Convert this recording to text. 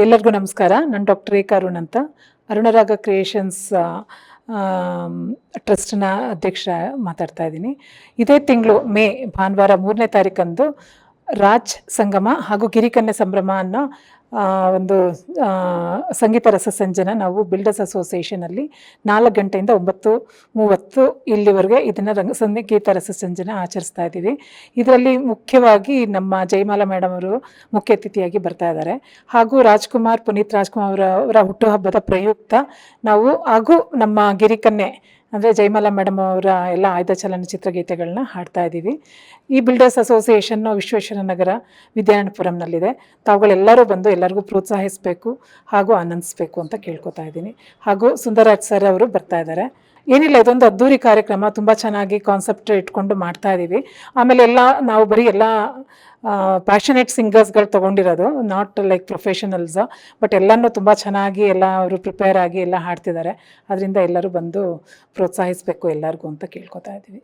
ಎಲ್ಲರಿಗೂ ನಮಸ್ಕಾರ. ನಾನು ಡಾಕ್ಟರ್ ರೇಖಾ ಅರುಣ್ ಅಂತ, ಅರುಣರಾಗ ಕ್ರಿಯೇಷನ್ಸ್ ಟ್ರಸ್ಟ್ನ ಅಧ್ಯಕ್ಷ ಮಾತಾಡ್ತಾ ಇದ್ದೀನಿ. ಇದೇ ತಿಂಗಳು ಮೇ ಭಾನುವಾರ 3ನೇ ತಾರೀಕಂದು ರಾಜ್ ಸಂಗಮ ಹಾಗೂ ಗಿರಿಕನ್ಯೆ ಸಂಭ್ರಮ ಅನ್ನೋ ಒಂದು ಸಂಗೀತ ರಸಸಂಜನ ನಾವು ಬಿಲ್ಡರ್ಸ್ ಅಸೋಸಿಯೇಷನಲ್ಲಿ 4 ಗಂಟೆಯಿಂದ 9:30 ಇಲ್ಲಿವರೆಗೆ ಇದನ್ನು ಸಂಗೀತ ರಸಸಂಜನ ಆಚರಿಸ್ತಾ ಇದ್ದೀವಿ. ಇದರಲ್ಲಿ ಮುಖ್ಯವಾಗಿ ನಮ್ಮ ಜಯಮಾಲಾ ಮೇಡಮ್ ಅವರು ಮುಖ್ಯ ಅತಿಥಿಯಾಗಿ ಬರ್ತಾ ಇದ್ದಾರೆ. ಹಾಗೂ ಪುನೀತ್ ರಾಜ್ಕುಮಾರ್ ಅವರ ಹುಟ್ಟುಹಬ್ಬದ ಪ್ರಯುಕ್ತ ನಾವು ಹಾಗೂ ನಮ್ಮ ಗಿರಿಕನ್ಯೆ ಅಂದರೆ ಜಯಮಾಲಾ ಮೇಡಮ್ ಅವರ ಎಲ್ಲ ಆಯ್ದ ಚಲನಚಿತ್ರ ಗೀತೆಗಳನ್ನ ಹಾಡ್ತಾ ಇದ್ದೀವಿ. ಈ ಬಿಲ್ಡರ್ಸ್ ಅಸೋಸಿಯೇಷನ್ನು ವಿಶ್ವೇಶ್ವರ ನಗರ ವಿದ್ಯಾರಣ್ಯಪುರಂನಲ್ಲಿದೆ. ತಾವುಗಳೆಲ್ಲರೂ ಬಂದು ಎಲ್ಲರಿಗೂ ಪ್ರೋತ್ಸಾಹಿಸಬೇಕು ಹಾಗೂ ಆನಂದಿಸಬೇಕು ಅಂತ ಕೇಳ್ಕೊತಾ ಇದ್ದೀನಿ. ಹಾಗೂ ಸುಂದರಾಜ್ ಸರ್ ಅವರು ಬರ್ತಾ ಇದ್ದಾರೆ. ಏನಿಲ್ಲ, ಇದೊಂದು ಅದ್ದೂರಿ ಕಾರ್ಯಕ್ರಮ, ತುಂಬ ಚೆನ್ನಾಗಿ ಕಾನ್ಸೆಪ್ಟ್ ಇಟ್ಕೊಂಡು ಮಾಡ್ತಾ ಇದ್ದೀವಿ. ಆಮೇಲೆ ನಾವು ಬರೀ ಎಲ್ಲ ಪ್ಯಾಷನೇಟ್ ಸಿಂಗರ್ಸ್ಗಳು ತೊಗೊಂಡಿರೋದು, ನಾಟ್ ಲೈಕ್ ಪ್ರೊಫೆಷನಲ್ಸ್, ಬಟ್ ಎಲ್ಲನೂ ತುಂಬ ಚೆನ್ನಾಗಿ ಎಲ್ಲ ಅವರು ಪ್ರಿಪೇರ್ ಆಗಿ ಎಲ್ಲ ಹಾಡ್ತಿದ್ದಾರೆ. ಅದರಿಂದ ಎಲ್ಲರೂ ಬಂದು ಪ್ರೋತ್ಸಾಹಿಸಬೇಕು ಎಲ್ಲರಿಗೂ ಅಂತ ಕೇಳ್ಕೊತಾ ಇದ್ದೀವಿ.